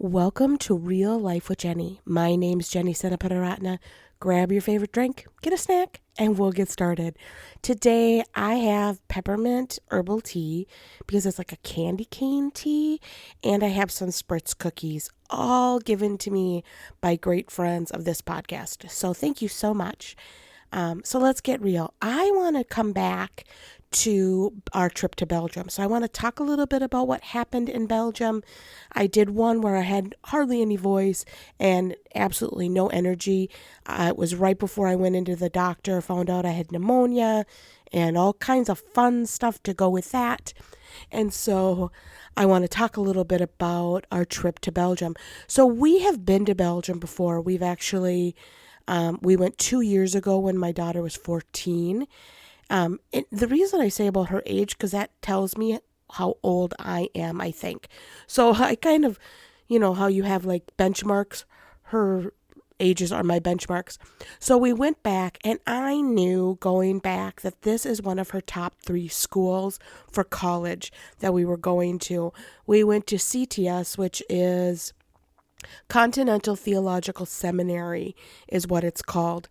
Welcome to Real Life with Jenny. My name's Jenny Senaparatna. Grab your favorite drink, get a snack, and we'll get started. Today I have peppermint herbal tea because it's like a candy cane tea, and I have some spritz cookies, all given to me by great friends of this podcast. So thank you so much. So let's get real. I want to come back to our trip to Belgium. So I want to talk a little bit about what happened in Belgium. I did one where I had hardly any voice and absolutely no energy. It was right before I went into the doctor, found out I had pneumonia and all kinds of fun stuff to go with that. And so I want to talk a little bit about our trip to Belgium. So we have been to Belgium before. We've actually, we went 2 years ago when my daughter was 14. The reason I say about her age, because that tells me how old I am, I think. So I kind of, how you have like benchmarks, her ages are my benchmarks. So we went back and I knew going back that this is one of her top 3 schools for college that we were going to. We went to CTS, which is Continental Theological Seminary is what it's called.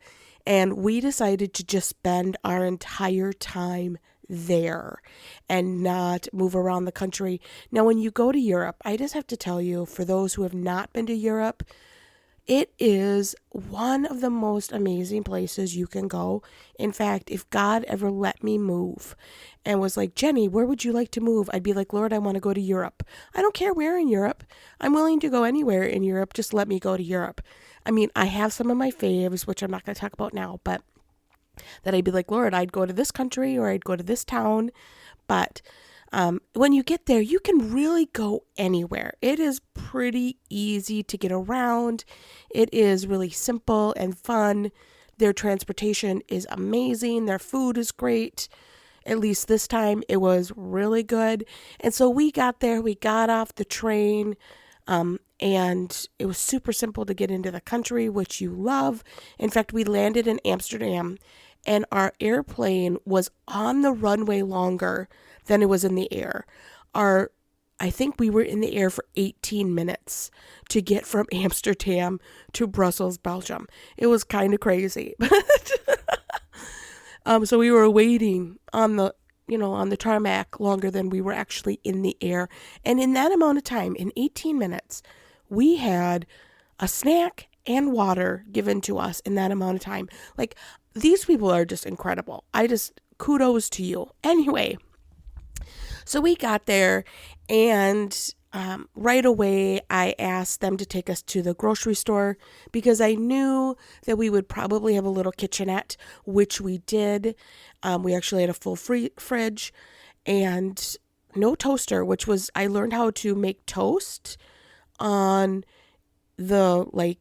And we decided to just spend our entire time there and not move around the country. Now, when you go to Europe, I just have to tell you, for those who have not been to Europe, it is one of the most amazing places you can go. In fact, if God ever let me move and was like, Jenny, where would you like to move? I'd be like, Lord, I want to go to Europe. I don't care where in Europe. I'm willing to go anywhere in Europe. Just let me go to Europe. I mean, I have some of my faves, which I'm not going to talk about now, but that I'd be like, Lord, I'd go to this country or I'd go to this town. But when you get there, you can really go anywhere. It is pretty easy to get around. It is really simple and fun. Their transportation is amazing. Their food is great. At least this time it was really good. And so we got there, we got off the train, and it was super simple to get into the country, which you love. In fact, we landed in Amsterdam and our airplane was on the runway longer than it was in the air. I think we were in the air for 18 minutes to get from Amsterdam to Brussels, Belgium. It was kind of crazy. So we were waiting on the tarmac longer than we were actually in the air. And in that amount of time, in 18 minutes, we had a snack and water given to us in that amount of time. Like, these people are just incredible. Kudos to you. Anyway, so we got there and right away I asked them to take us to the grocery store because I knew that we would probably have a little kitchenette, which we did. We actually had a full fridge and no toaster, which was, I learned how to make toast on the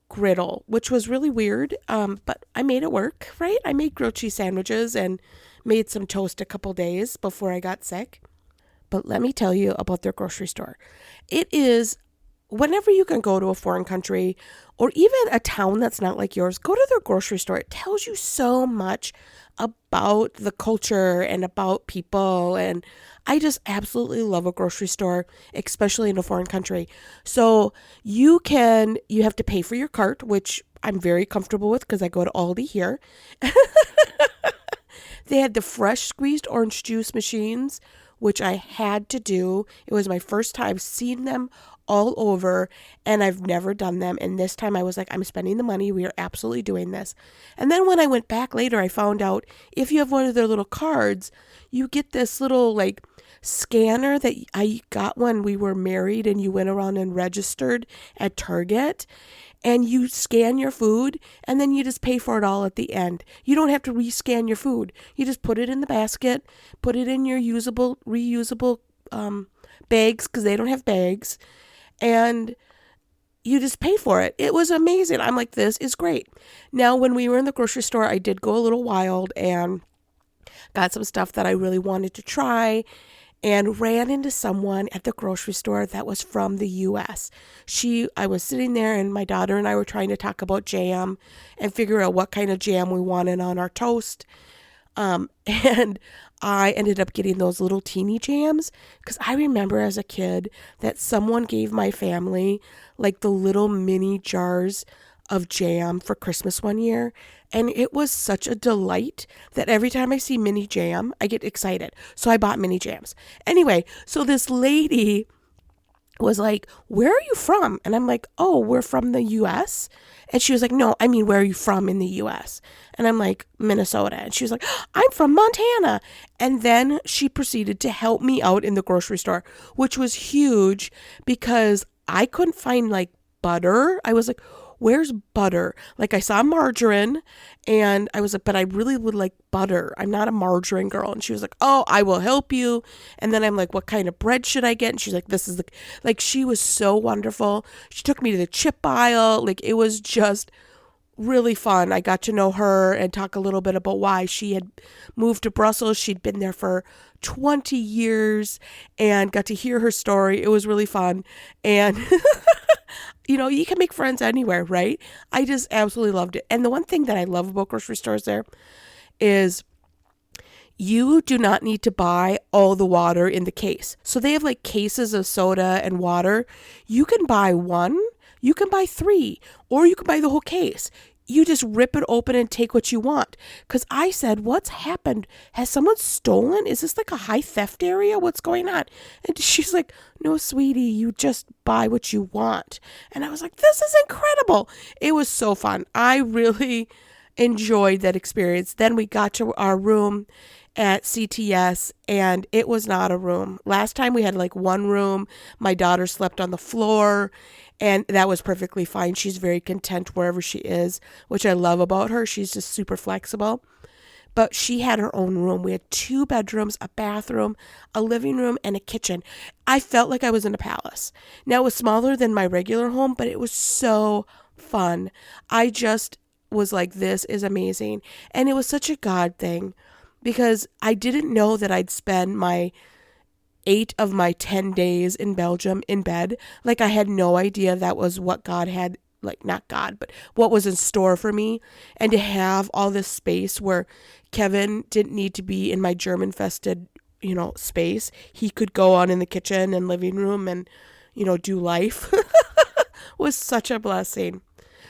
griddle, which was really weird. But I made it work, right? I made grilled cheese sandwiches and made some toast a couple days before I got sick. But let me tell you about their grocery store. It is, whenever you can go to a foreign country or even a town that's not like yours, go to their grocery store. It tells you so much about the culture and about people. And I just absolutely love a grocery store, especially in a foreign country. So you have to pay for your cart, which I'm very comfortable with because I go to Aldi here. They had the fresh squeezed orange juice machines, which I had to do. It was my first time seeing them all over, and I've never done them. And this time I was like, I'm spending the money. We are absolutely doing this. And then when I went back later, I found out if you have one of their little cards, you get this little scanner that I got when we were married and you went around and registered at Target. And you scan your food, and then you just pay for it all at the end. You don't have to rescan your food. You just put it in the basket, put it in your reusable bags, because they don't have bags, and you just pay for it. It was amazing. I'm like, this is great. Now, when we were in the grocery store, I did go a little wild and got some stuff that I really wanted to try, and ran into someone at the grocery store that was from the U.S. I was sitting there and my daughter and I were trying to talk about jam and figure out what kind of jam we wanted on our toast. And I ended up getting those little teeny jams because I remember as a kid that someone gave my family like the little mini jars of jam for Christmas one year. And it was such a delight that every time I see mini jam, I get excited. So I bought mini jams. Anyway, so this lady was like, "Where are you from?" And I'm like, "Oh, we're from the US." And she was like, "No, I mean, where are you from in the US?" And I'm like, "Minnesota." And she was like, "I'm from Montana." And then she proceeded to help me out in the grocery store, which was huge because I couldn't find like butter. I was like, "Where's butter?" Like I saw margarine and I was like, "But I really would like butter. I'm not a margarine girl." And she was like, "Oh, I will help you." And then I'm like, "What kind of bread should I get?" And she's like, "This is the," like, she was so wonderful. She took me to the chip aisle. Like, it was just really fun. I got to know her and talk a little bit about why she had moved to Brussels. She'd been there for 20 years and got to hear her story. It was really fun. And you can make friends anywhere, right? I just absolutely loved it. And the one thing that I love about grocery stores there is you do not need to buy all the water in the case. So they have like cases of soda and water. You can buy one, you can buy three, or you can buy the whole case. You just rip it open and take what you want. Because I said, "What's happened? Has someone stolen? Is this like a high theft area? What's going on?" And she's like, "No, sweetie, you just buy what you want." And I was like, "This is incredible." It was so fun. I really enjoyed that experience. Then we got to our room at CTS and it was not a room. Last time we had like one room. My daughter slept on the floor and that was perfectly fine. She's very content wherever she is, which I love about her. She's just super flexible. But she had her own room. We had 2 bedrooms, a bathroom, a living room, and a kitchen. I felt like I was in a palace. Now, it was smaller than my regular home, but it was so fun. I just was like, this is amazing. And it was such a God thing because I didn't know that I'd spend my 8 of my 10 days in Belgium in bed. Like, I had no idea that was what God had, like, not God, but what was in store for me. And to have all this space where Kevin didn't need to be in my germ-infested, space. He could go on in the kitchen and living room and, do life was such a blessing.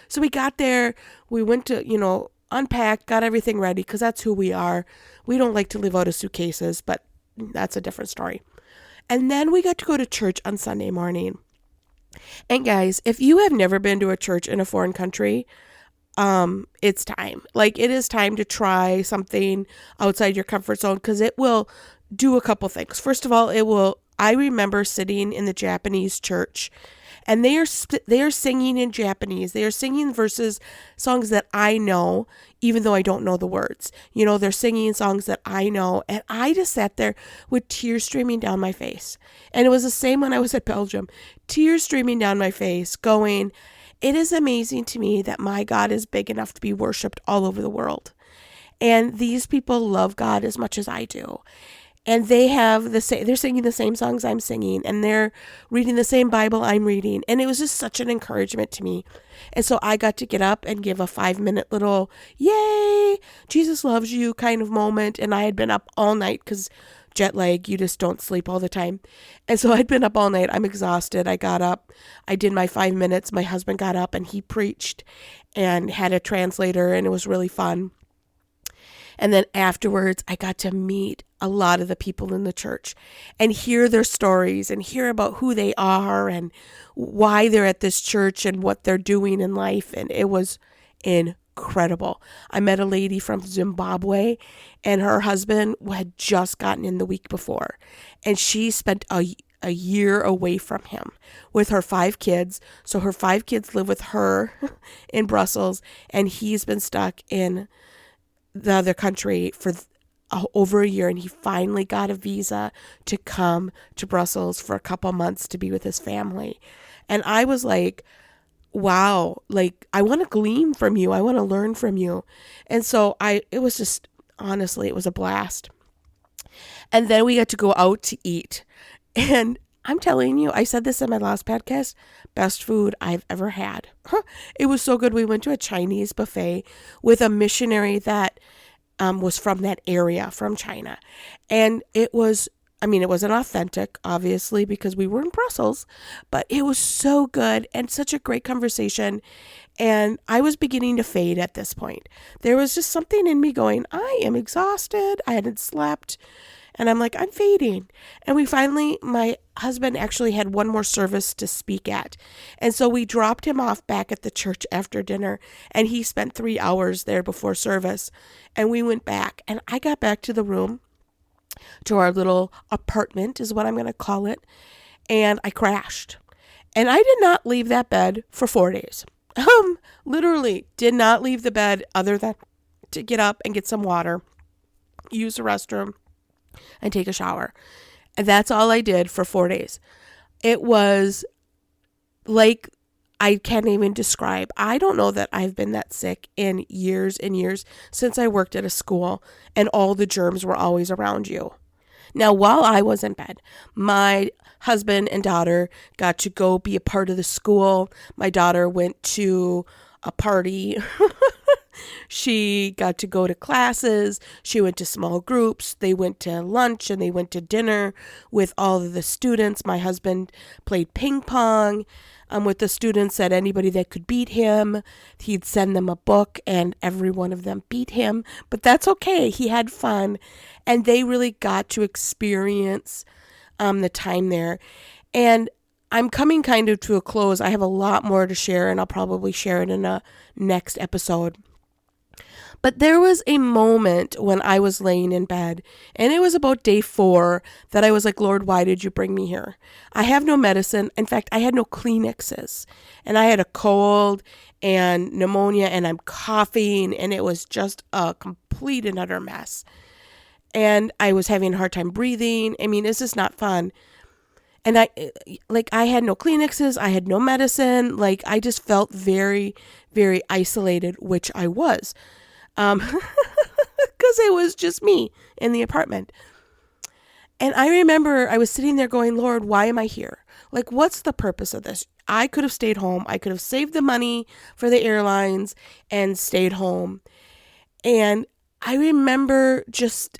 So we got there, we went to, unpacked, got everything ready because that's who we are. We don't like to live out of suitcases, but that's a different story. And then we got to go to church on Sunday morning. And guys, if you have never been to a church in a foreign country, it's time. Like, it is time to try something outside your comfort zone because it will do a couple things. First of all, I remember sitting in the Japanese church and they are singing in Japanese. They are singing songs that I know, even though I don't know the words. They're singing songs that I know. And I just sat there with tears streaming down my face. And it was the same when I was at Belgium. Tears streaming down my face going, it is amazing to me that my God is big enough to be worshiped all over the world. And these people love God as much as I do. And they're singing the same songs I'm singing, and they're reading the same Bible I'm reading. And it was just such an encouragement to me. And so I got to get up and give a 5-minute little, yay, Jesus loves you kind of moment. And I had been up all night because jet lag, you just don't sleep all the time. And so I'd been up all night. I'm exhausted. I got up. I did my 5 minutes. My husband got up and he preached and had a translator, and it was really fun. And then afterwards, I got to meet a lot of the people in the church and hear their stories and hear about who they are and why they're at this church and what they're doing in life. And it was incredible. I met a lady from Zimbabwe and her husband had just gotten in the week before. And she spent a year away from him with her 5 kids. So her 5 kids live with her in Brussels, and he's been stuck in the other country for over a year, and he finally got a visa to come to Brussels for a couple months to be with his family. And I was like, wow, like, I want to glean from you. I want to learn from you. And so it was just, honestly, it was a blast. And then we got to go out to eat. And I'm telling you, I said this in my last podcast, best food I've ever had. It was so good. We went to a Chinese buffet with a missionary that was from that area, from China. And it wasn't authentic, obviously, because we were in Brussels, but it was so good and such a great conversation. And I was beginning to fade at this point. There was just something in me going, I am exhausted. I hadn't slept. And I'm like, I'm fading. And my husband actually had one more service to speak at. And so we dropped him off back at the church after dinner. And he spent 3 hours there before service. And we went back. And I got back to the room, to our little apartment is what I'm going to call it. And I crashed. And I did not leave that bed for 4 days. Literally did not leave the bed other than to get up and get some water, use the restroom, and take a shower. And that's all I did for 4 days. It was like, I can't even describe. I don't know that I've been that sick in years and years since I worked at a school and all the germs were always around you. Now, while I was in bed, my husband and daughter got to go be a part of the school. My daughter went to a party. She got to go to classes. She went to small groups. They went to lunch and they went to dinner with all of the students. My husband played ping pong with the students, said anybody that could beat him, he'd send them a book, and every one of them beat him. But that's okay. He had fun, and they really got to experience the time there. And I'm coming kind of to a close. I have a lot more to share, and I'll probably share it in a next episode. But there was a moment when I was laying in bed, and it was about day 4 that I was like, Lord, why did you bring me here? I have no medicine. In fact, I had no Kleenexes, and I had a cold and pneumonia, and I'm coughing, and it was just a complete and utter mess. And I was having a hard time breathing. I mean, this is not fun. And I had no Kleenexes. I had no medicine. Like, I just felt very, very isolated, which I was. Because it was just me in the apartment. And I remember I was sitting there going, Lord, why am I here? Like, what's the purpose of this? I could have stayed home. I could have saved the money for the airlines and stayed home. And I remember just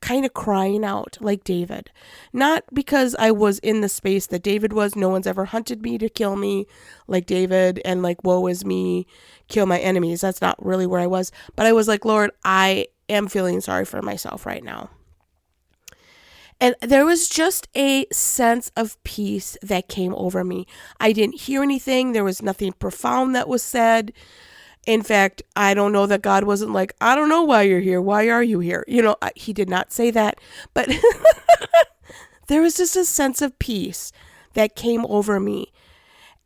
kind of crying out like David. Not because I was in the space that David was. No one's ever hunted me to kill me like David and like, woe is me, kill my enemies. That's not really where I was. But I was like, Lord, I am feeling sorry for myself right now. And there was just a sense of peace that came over me. I didn't hear anything. There was nothing profound that was said. In fact, I don't know that God wasn't like, I don't know why you're here. Why are you here? You know, he did not say that. But there was just a sense of peace that came over me.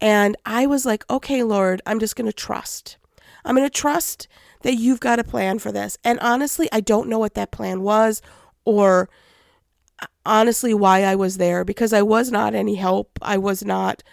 And I was like, okay, Lord, I'm just going to trust. I'm going to trust that you've got a plan for this. And honestly, I don't know what that plan was or honestly why I was there, because I was not any help. I was not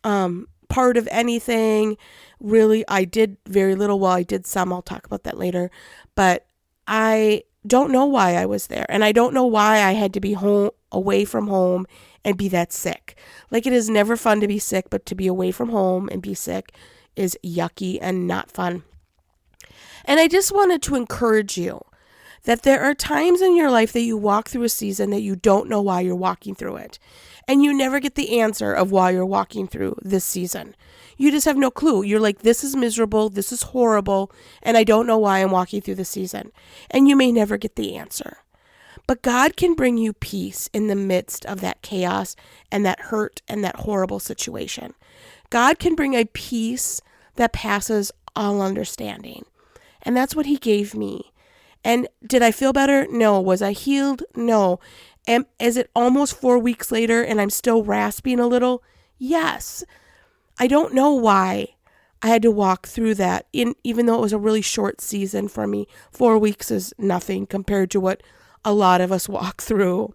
part of anything. Really, I did very little. Well, I did some. I'll talk about that later. But I don't know why I was there. And I don't know why I had to be home, away from home and be that sick. Like, it is never fun to be sick, but to be away from home and be sick is yucky and not fun. And I just wanted to encourage you that there are times in your life that you walk through a season that you don't know why you're walking through it. And you never get the answer of why you're walking through this season. You just have no clue. You're like, this is miserable, this is horrible, and I don't know why I'm walking through this season. And you may never get the answer. But God can bring you peace in the midst of that chaos and that hurt and that horrible situation. God can bring a peace that passes all understanding. And that's what he gave me. And did I feel better? No. Was I healed? No. And is it almost 4 weeks later and I'm still rasping a little? Yes. I don't know why I had to walk through that, even though it was a really short season for me. 4 weeks is nothing compared to what a lot of us walk through.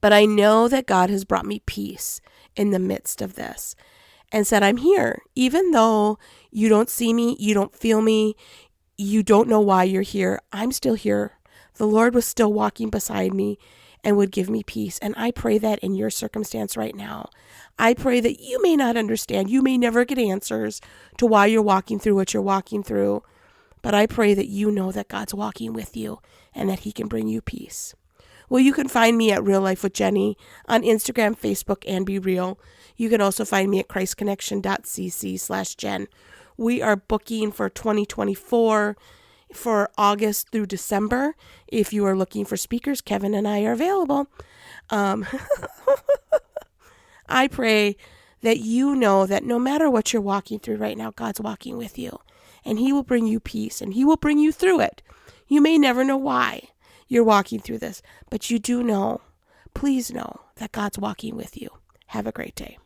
But I know that God has brought me peace in the midst of this and said, I'm here. Even though you don't see me, you don't feel me, you don't know why you're here, I'm still here. The Lord was still walking beside me and would give me peace. And I pray that in your circumstance right now. I pray that you may not understand. You may never get answers to why you're walking through what you're walking through. But I pray that you know that God's walking with you and that he can bring you peace. Well, you can find me at Real Life with Jenny on Instagram, Facebook, and Be Real. You can also find me at christconnection.cc/Jen. We are booking for 2024 for August through December. If you are looking for speakers, Kevin and I are available. I pray that you know that no matter what you're walking through right now, God's walking with you. And he will bring you peace, and he will bring you through it. You may never know why you're walking through this, but you do know, please know that God's walking with you. Have a great day.